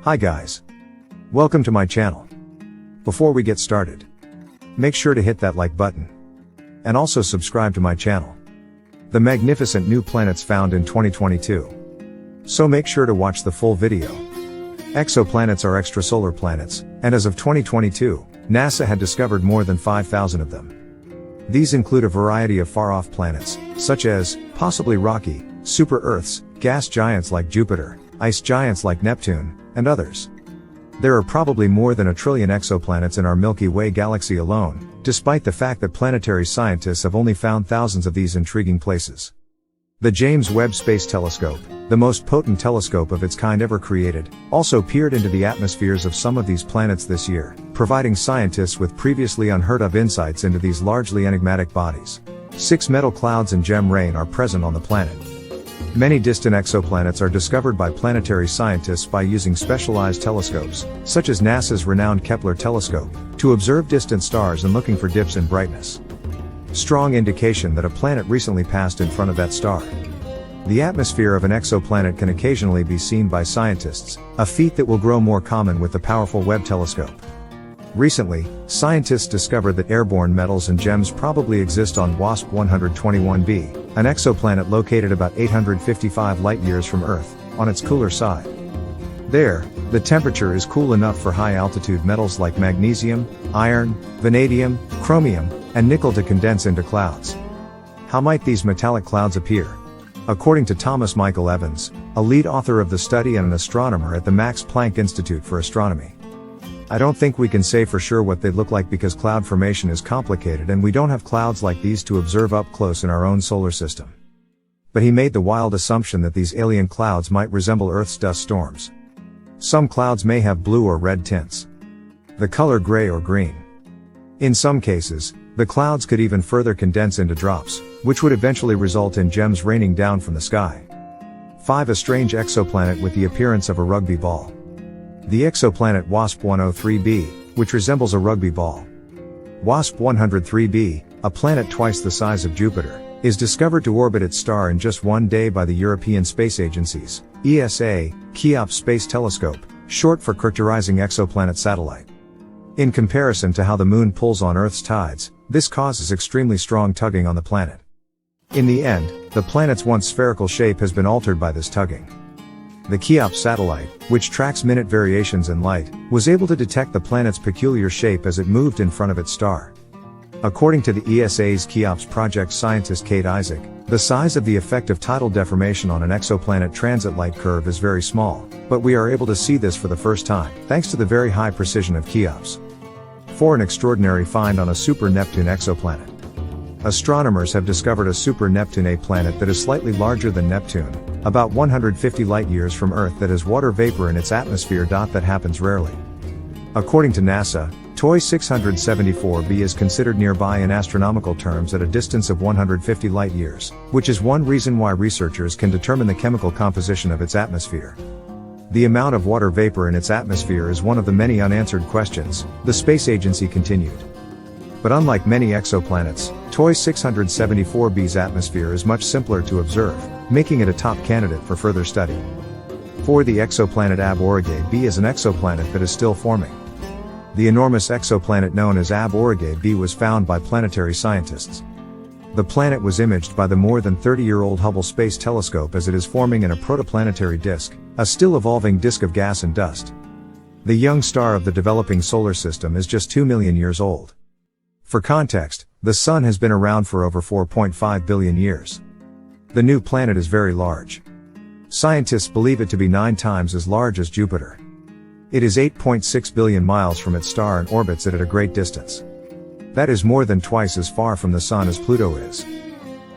Hi guys. Welcome to my channel. Before we get started, make sure to hit that like button. And also subscribe to my channel. The magnificent new planets found in 2022. So make sure to watch the full video. Exoplanets are extrasolar planets, and as of 2022, NASA had discovered more than 5,000 of them. These include a variety of far-off planets, such as, possibly rocky, super-Earths, gas giants like Jupiter, ice giants like Neptune, and others. There are probably more than 1 trillion exoplanets in our Milky Way galaxy alone, despite the fact that planetary scientists have only found thousands of these intriguing places. The James Webb Space Telescope, the most potent telescope of its kind ever created, also peered into the atmospheres of some of these planets this year, providing scientists with previously unheard of insights into these largely enigmatic bodies. 6 metal clouds and gem rain are present on the planet. Many distant exoplanets are discovered by planetary scientists by using specialized telescopes, such as NASA's renowned Kepler telescope, to observe distant stars and looking for dips in brightness. Strong indication that a planet recently passed in front of that star. The atmosphere of an exoplanet can occasionally be seen by scientists, a feat that will grow more common with the powerful Webb telescope. Recently, scientists discovered that airborne metals and gems probably exist on WASP 121b, an exoplanet located about 855 light-years from Earth, on its cooler side. There, the temperature is cool enough for high-altitude metals like magnesium, iron, vanadium, chromium, and nickel to condense into clouds. How might these metallic clouds appear? According to Thomas Michael Evans, a lead author of the study and an astronomer at the Max Planck Institute for Astronomy. I don't think we can say for sure what they look like because cloud formation is complicated and we don't have clouds like these to observe up close in our own solar system. But he made the wild assumption that these alien clouds might resemble Earth's dust storms. Some clouds may have blue or red tints. The color gray or green. In some cases, the clouds could even further condense into drops, which would eventually result in gems raining down from the sky. 5. A strange exoplanet with the appearance of a rugby ball. The exoplanet WASP 103b, which resembles a rugby ball. WASP 103b, a planet twice the size of Jupiter, is discovered to orbit its star in just one day by the European Space Agency's ESA, Cheops Space Telescope, short for Characterizing Exoplanet Satellite. In comparison to how the Moon pulls on Earth's tides, this causes extremely strong tugging on the planet. In the end, the planet's once spherical shape has been altered by this tugging. The Cheops satellite, which tracks minute variations in light, was able to detect the planet's peculiar shape as it moved in front of its star. According to the ESA's Cheops project scientist Kate Isaac, the size of the effect of tidal deformation on an exoplanet transit light curve is very small, but we are able to see this for the first time, thanks to the very high precision of Cheops. 4. An extraordinary find on a super-Neptune exoplanet. Astronomers have discovered a super-Neptune A planet that is slightly larger than Neptune, about 150 light-years from Earth, that has water vapor in its atmosphere. That happens rarely. According to NASA, TOI 674b is considered nearby in astronomical terms at a distance of 150 light-years, which is one reason why researchers can determine the chemical composition of its atmosphere. The amount of water vapor in its atmosphere is one of the many unanswered questions, the space agency continued. But unlike many exoplanets, TOI 674b's atmosphere is much simpler to observe, making it a top candidate for further study. 4. The exoplanet Ab Aurigae b is an exoplanet that is still forming. The enormous exoplanet known as Ab Aurigae b was found by planetary scientists. The planet was imaged by the more than 30-year-old Hubble Space Telescope as it is forming in a protoplanetary disk, a still evolving disk of gas and dust. The young star of the developing solar system is just 2 million years old. For context, the Sun has been around for over 4.5 billion years. The new planet is very large. Scientists believe it to be 9 times as large as Jupiter. It is 8.6 billion miles from its star and orbits it at a great distance. That is more than twice as far from the Sun as Pluto is.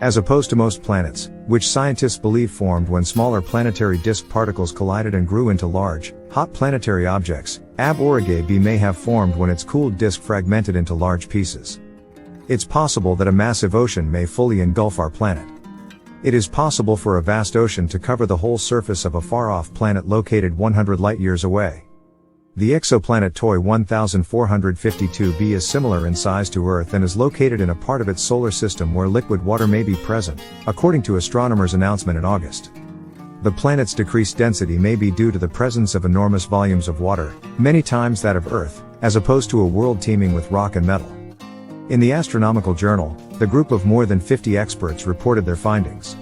As opposed to most planets, which scientists believe formed when smaller planetary disk particles collided and grew into large, hot planetary objects, Ab Aurigae b may have formed when its cooled disk fragmented into large pieces. It's possible that a massive ocean may fully engulf our planet. It is possible for a vast ocean to cover the whole surface of a far-off planet located 100 light-years away. The exoplanet TOI 1452b is similar in size to Earth and is located in a part of its solar system where liquid water may be present, according to astronomers' announcement in August. The planet's decreased density may be due to the presence of enormous volumes of water, many times that of Earth, as opposed to a world teeming with rock and metal. In the Astronomical Journal, the group of more than 50 experts reported their findings.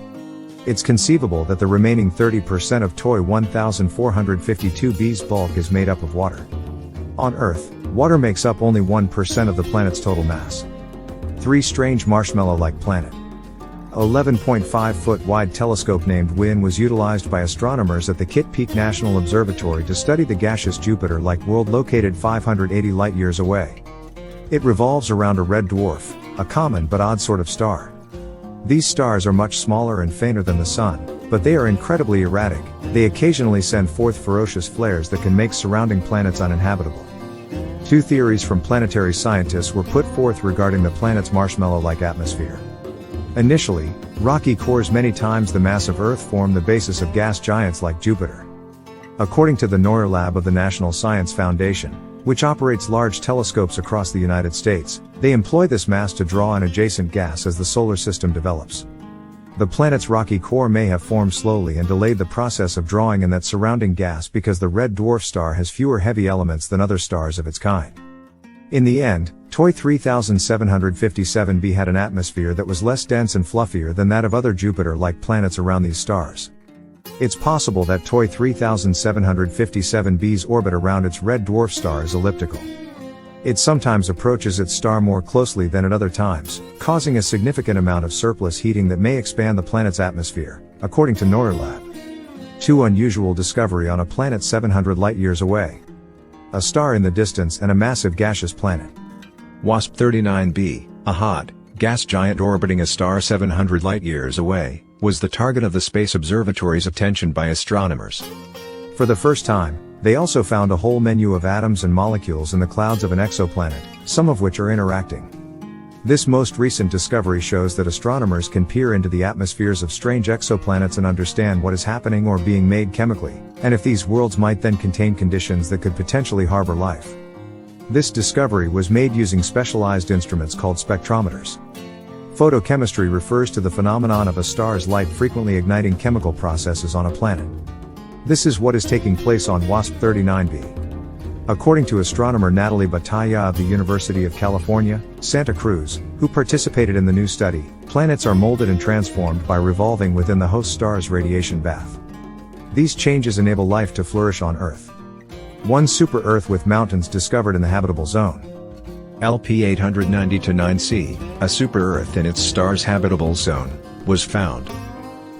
It's conceivable that the remaining 30% of TOI 1452b's bulk is made up of water. On Earth, water makes up only 1% of the planet's total mass. 3 strange marshmallow-like planet. A 11.5-foot wide telescope named WIN was utilized by astronomers at the Kitt Peak National Observatory to study the gaseous Jupiter-like world located 580 light-years away. It revolves around a red dwarf, a common but odd sort of star. These stars are much smaller and fainter than the Sun, but they are incredibly erratic. They occasionally send forth ferocious flares that can make surrounding planets uninhabitable. 2 theories from planetary scientists were put forth regarding the planet's marshmallow-like atmosphere. Initially, rocky cores many times the mass of Earth form the basis of gas giants like Jupiter. According to the Neuer Lab of the National Science Foundation, which operates large telescopes across the United States, they employ this mass to draw an adjacent gas as the solar system develops. The planet's rocky core may have formed slowly and delayed the process of drawing in that surrounding gas because the red dwarf star has fewer heavy elements than other stars of its kind. In the end, TOI 3757b had an atmosphere that was less dense and fluffier than that of other Jupiter-like planets around these stars. It's possible that TOI 3757b's orbit around its red dwarf star is elliptical. It sometimes approaches its star more closely than at other times, causing a significant amount of surplus heating that may expand the planet's atmosphere, according to Neuer Lab. 2 unusual discovery on a planet 700 light-years away. A star in the distance and a massive gaseous planet. WASP 39b, a hot, gas giant orbiting a star 700 light-years away, was the target of the Space Observatory's attention by astronomers. For the first time, they also found a whole menu of atoms and molecules in the clouds of an exoplanet, some of which are interacting. This most recent discovery shows that astronomers can peer into the atmospheres of strange exoplanets and understand what is happening or being made chemically, and if these worlds might then contain conditions that could potentially harbor life. This discovery was made using specialized instruments called spectrometers. Photochemistry refers to the phenomenon of a star's light frequently igniting chemical processes on a planet. This is what is taking place on WASP 39b. According to astronomer Natalie Batalha of the University of California, Santa Cruz, who participated in the new study, planets are molded and transformed by revolving within the host star's radiation bath. These changes enable life to flourish on Earth. One super-Earth with mountains discovered in the habitable zone. LP 890-9c, a super-Earth in its star's habitable zone, was found.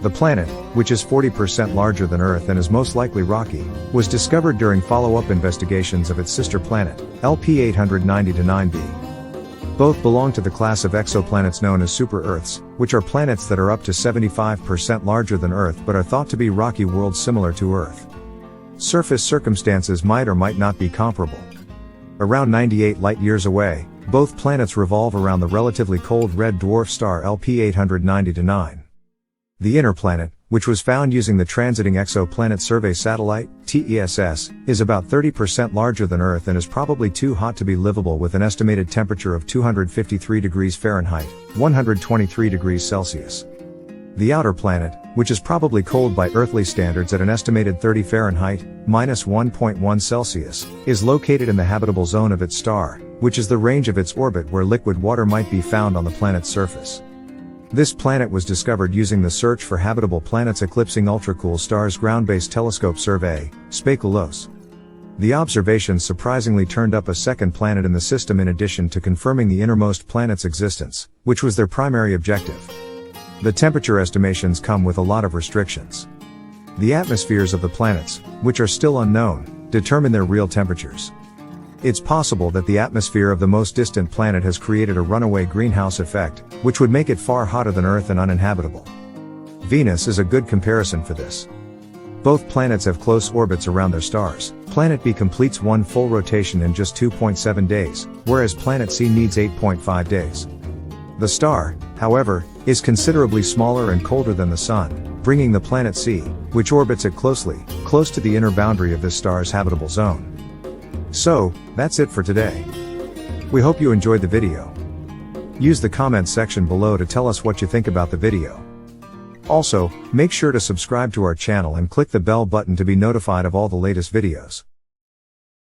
The planet, which is 40% larger than Earth and is most likely rocky, was discovered during follow-up investigations of its sister planet, LP 890-9b. Both belong to the class of exoplanets known as super-Earths, which are planets that are up to 75% larger than Earth but are thought to be rocky worlds similar to Earth. Surface circumstances might or might not be comparable. Around 98 light-years away, both planets revolve around the relatively cold red dwarf star LP 890-9. The inner planet, which was found using the Transiting Exoplanet Survey Satellite, TESS, is about 30% larger than Earth and is probably too hot to be livable with an estimated temperature of 253 degrees Fahrenheit, 123 degrees Celsius. The outer planet, which is probably cold by earthly standards at an estimated 30 Fahrenheit, minus 1.1 Celsius, is located in the habitable zone of its star, which is the range of its orbit where liquid water might be found on the planet's surface. This planet was discovered using the Search for Habitable Planets Eclipsing Ultracool Stars ground-based telescope survey, SPECULOS. The observations surprisingly turned up a second planet in the system in addition to confirming the innermost planet's existence, which was their primary objective. The temperature estimations come with a lot of restrictions. The atmospheres of the planets, which are still unknown, determine their real temperatures. It's possible that the atmosphere of the most distant planet has created a runaway greenhouse effect, which would make it far hotter than Earth and uninhabitable. Venus is a good comparison for this. Both planets have close orbits around their stars. Planet B completes one full rotation in just 2.7 days, whereas Planet C needs 8.5 days. The star, however, is considerably smaller and colder than the Sun, bringing the Planet C, which orbits it close to the inner boundary of this star's habitable zone. So, that's it for today. We hope you enjoyed the video. Use the comments section below to tell us what you think about the video. Also, make sure to subscribe to our channel and click the bell button to be notified of all the latest videos.